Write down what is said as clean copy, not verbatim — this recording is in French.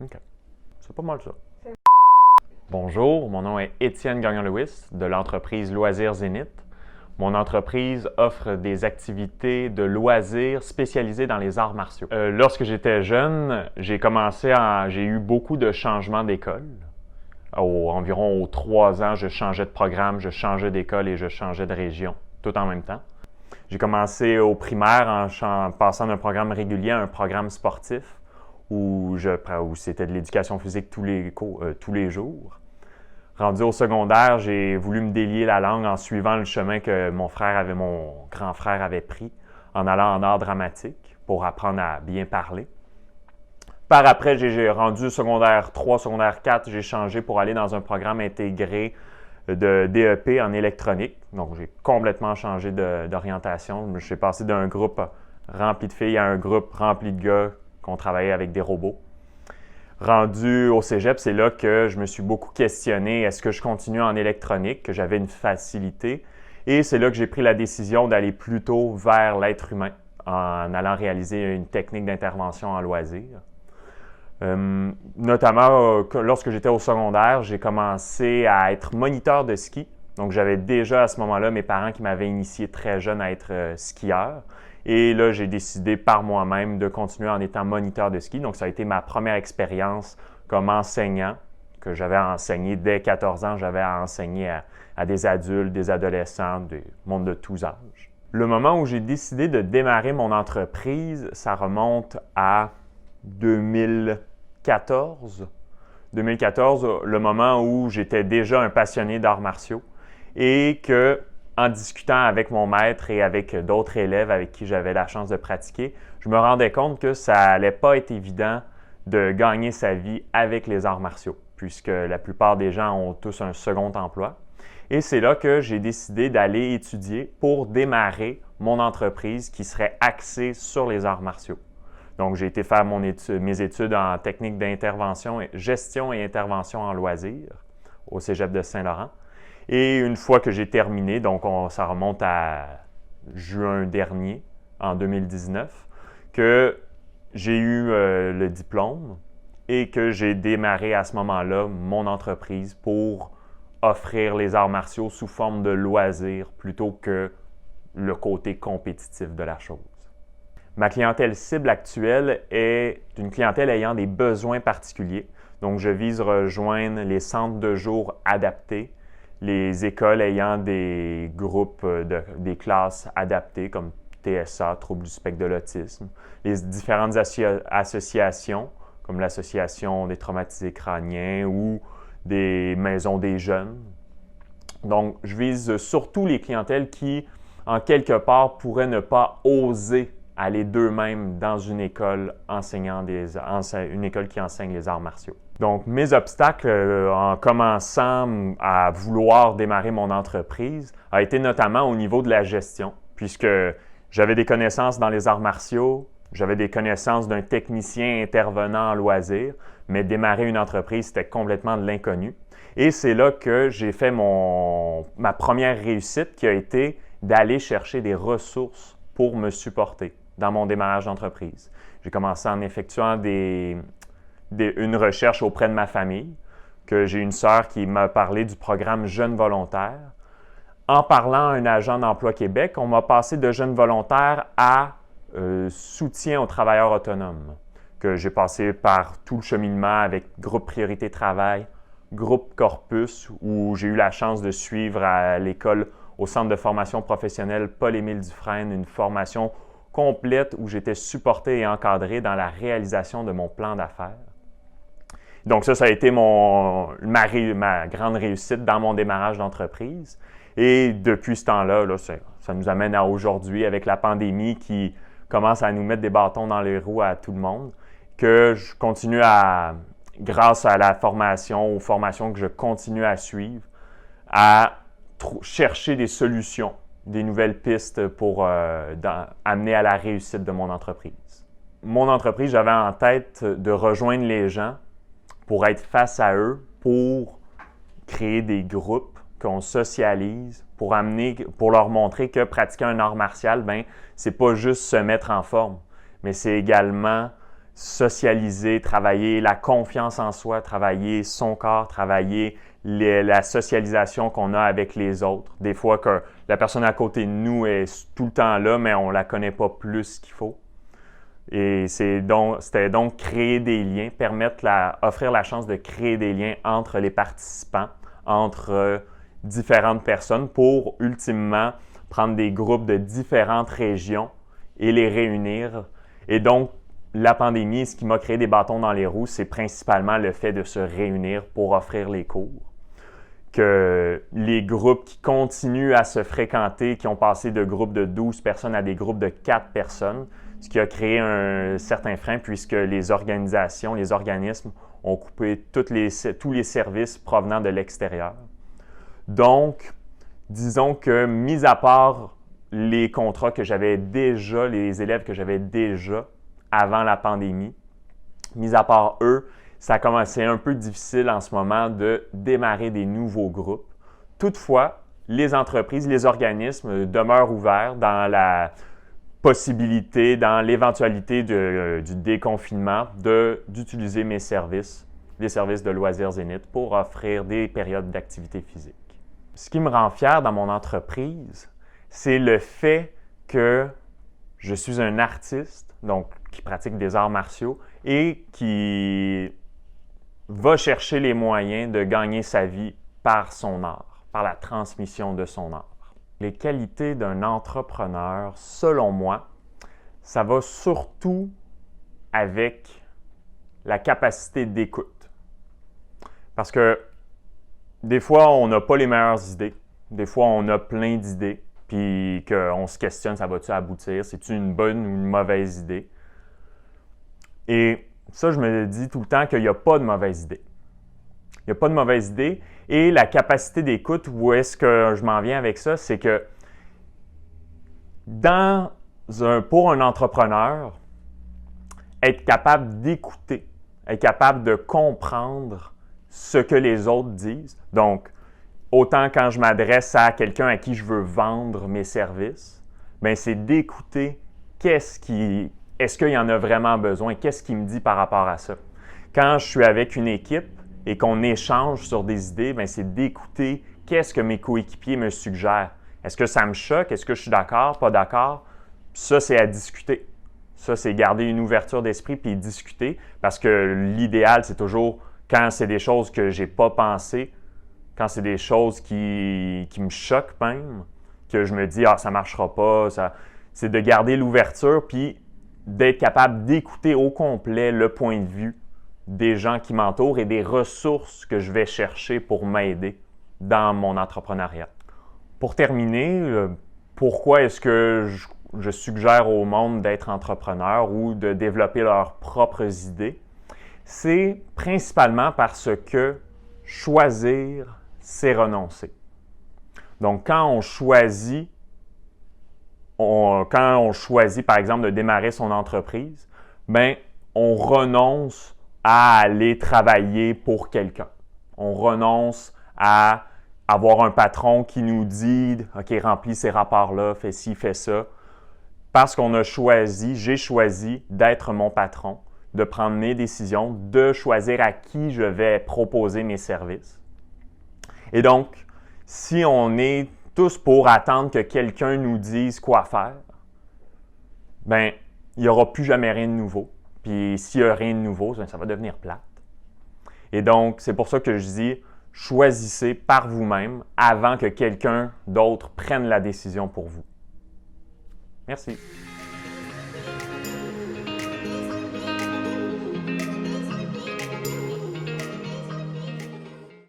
OK. C'est pas mal ça. Bonjour, mon nom est Étienne Gagnon-Lewis de l'entreprise Loisirs Zénith. Mon entreprise offre des activités de loisirs spécialisées dans les arts martiaux. Lorsque j'étais jeune, j'ai eu beaucoup de changements d'école. Environ aux 3 ans, je changeais de programme, je changeais d'école et je changeais de région, tout en même temps. J'ai commencé au primaire en passant d'un programme régulier à un programme sportif où c'était de l'éducation physique tous les jours. Rendu au secondaire, j'ai voulu me délier la langue en suivant le chemin que mon grand frère avait pris en allant en art dramatique pour apprendre à bien parler. Par après, j'ai rendu secondaire 3, secondaire 4, j'ai changé pour aller dans un programme intégré de DEP en électronique. Donc, j'ai complètement changé d'orientation. Je suis passé d'un groupe rempli de filles à un groupe rempli de gars qu'on travaillait avec des robots. Rendu au cégep, c'est là que je me suis beaucoup questionné, est-ce que je continue en électronique, que j'avais une facilité, et c'est là que j'ai pris la décision d'aller plutôt vers l'être humain en allant réaliser une technique d'intervention en loisir. Notamment, lorsque j'étais au secondaire, j'ai commencé à être moniteur de ski. Donc, j'avais déjà à ce moment-là mes parents qui m'avaient initié très jeune à être skieur. Et là, j'ai décidé par moi-même de continuer en étant moniteur de ski. Donc, ça a été ma première expérience comme enseignant, que j'avais enseigné dès 14 ans. J'avais enseigné à des adultes, des adolescents, du monde de tous âges. Le moment où j'ai décidé de démarrer mon entreprise, ça remonte à 2014. 2014, le moment où j'étais déjà un passionné d'arts martiaux et que, en discutant avec mon maître et avec d'autres élèves avec qui j'avais la chance de pratiquer, je me rendais compte que ça n'allait pas être évident de gagner sa vie avec les arts martiaux, puisque la plupart des gens ont tous un second emploi. Et c'est là que j'ai décidé d'aller étudier pour démarrer mon entreprise qui serait axée sur les arts martiaux. Donc, j'ai été faire mes études en technique d'intervention, gestion et intervention en loisirs au Cégep de Saint-Laurent. Et une fois que j'ai terminé, donc ça remonte à juin dernier, en 2019, que j'ai eu le diplôme et que j'ai démarré à ce moment-là mon entreprise pour offrir les arts martiaux sous forme de loisirs plutôt que le côté compétitif de la chose. Ma clientèle cible actuelle est une clientèle ayant des besoins particuliers. Donc, je vise rejoindre les centres de jour adaptés, les écoles ayant des groupes, des classes adaptées comme TSA, troubles du spectre de l'autisme, les différentes associations comme l'Association des traumatisés crâniens ou des maisons des jeunes. Donc, je vise surtout les clientèles qui, en quelque part, pourraient ne pas oser aller d'eux-mêmes dans une école une école qui enseigne les arts martiaux. Donc, mes obstacles en commençant à vouloir démarrer mon entreprise a été notamment au niveau de la gestion, puisque j'avais des connaissances dans les arts martiaux, j'avais des connaissances d'un technicien intervenant en loisirs, mais démarrer une entreprise, c'était complètement de l'inconnu. Et c'est là que j'ai fait ma première réussite qui a été d'aller chercher des ressources pour me supporter dans mon démarrage d'entreprise. J'ai commencé en effectuant une recherche auprès de ma famille, que j'ai une sœur qui m'a parlé du programme Jeunes volontaires. En parlant à un agent d'Emploi Québec, on m'a passé de jeunes volontaires à soutien aux travailleurs autonomes, que j'ai passé par tout le cheminement avec Groupe Priorité Travail, Groupe Corpus, où j'ai eu la chance de suivre à l'école au Centre de formation professionnelle Paul-Émile Dufresne, une formation complète où j'étais supporté et encadré dans la réalisation de mon plan d'affaires. Donc ça a été ma grande réussite dans mon démarrage d'entreprise. Et depuis ce temps-là, ça nous amène à aujourd'hui avec la pandémie qui commence à nous mettre des bâtons dans les roues à tout le monde, que je continue grâce à la formation, aux formations que je continue à suivre, à chercher des solutions, des nouvelles pistes pour amener à la réussite de mon entreprise. Mon entreprise, j'avais en tête de rejoindre les gens pour être face à eux, pour créer des groupes qu'on socialise, pour leur montrer que pratiquer un art martial, c'est pas juste se mettre en forme, mais c'est également socialiser, travailler la confiance en soi, travailler son corps, travailler la socialisation qu'on a avec les autres. Des fois que la personne à côté de nous est tout le temps là, mais on ne la connaît pas plus qu'il faut. Et c'était donc créer des liens, offrir la chance de créer des liens entre les participants, entre différentes personnes pour ultimement prendre des groupes de différentes régions et les réunir. Et donc, la pandémie, ce qui m'a créé des bâtons dans les roues, c'est principalement le fait de se réunir pour offrir les cours. Que les groupes qui continuent à se fréquenter, qui ont passé de groupes de 12 personnes à des groupes de 4 personnes, ce qui a créé un certain frein puisque les organisations, les organismes ont coupé tous les services provenant de l'extérieur. Donc, disons que, mis à part les contrats que j'avais déjà, les élèves que j'avais déjà avant la pandémie, mis à part eux, ça a commencé un peu difficile en ce moment de démarrer des nouveaux groupes. Toutefois, les entreprises, les organismes demeurent ouverts dans la possibilité, dans l'éventualité du déconfinement, d'utiliser mes services, les services de Loisirs Zénith, pour offrir des périodes d'activité physique. Ce qui me rend fier dans mon entreprise, c'est le fait que je suis un artiste, donc qui pratique des arts martiaux et qui va chercher les moyens de gagner sa vie par son art, par la transmission de son art. Les qualités d'un entrepreneur, selon moi, ça va surtout avec la capacité d'écoute. Parce que des fois, on n'a pas les meilleures idées. Des fois, on a plein d'idées, puis qu'on se questionne, ça va-tu aboutir? C'est-tu une bonne ou une mauvaise idée? Et ça, je me dis tout le temps qu'il n'y a pas de mauvaise idée. Il n'y a pas de mauvaise idée. Et la capacité d'écoute, où est-ce que je m'en viens avec ça? C'est que pour un entrepreneur, être capable d'écouter, être capable de comprendre ce que les autres disent. Donc, autant quand je m'adresse à quelqu'un à qui je veux vendre mes services, bien, c'est d'écouter est-ce qu'il y en a vraiment besoin, qu'est-ce qu'il me dit par rapport à ça. Quand je suis avec une équipe et qu'on échange sur des idées, bien, c'est d'écouter qu'est-ce que mes coéquipiers me suggèrent. Est-ce que ça me choque? Est-ce que je suis d'accord? Pas d'accord? Ça, c'est à discuter. Ça, c'est garder une ouverture d'esprit puis discuter parce que l'idéal, c'est toujours quand c'est des choses que je n'ai pas pensées, quand c'est des choses qui me choquent même, que je me dis « Ah, ça ne marchera pas », c'est de garder l'ouverture puis d'être capable d'écouter au complet le point de vue des gens qui m'entourent et des ressources que je vais chercher pour m'aider dans mon entrepreneuriat. Pour terminer, pourquoi est-ce que je suggère au monde d'être entrepreneur ou de développer leurs propres idées? C'est principalement parce que choisir, c'est renoncer. Donc, quand on choisit, par exemple, de démarrer son entreprise, bien, on renonce à aller travailler pour quelqu'un. On renonce à avoir un patron qui nous dit « OK, remplis ces rapports-là, fais ci, fais ça ». Parce qu'on a j'ai choisi d'être mon patron, de prendre mes décisions, de choisir à qui je vais proposer mes services. Et donc, si on est tous pour attendre que quelqu'un nous dise quoi faire, bien, il n'y aura plus jamais rien de nouveau. Puis s'il n'y a rien de nouveau, ça va devenir plate. Et donc, c'est pour ça que je dis, choisissez par vous-même avant que quelqu'un d'autre prenne la décision pour vous. Merci.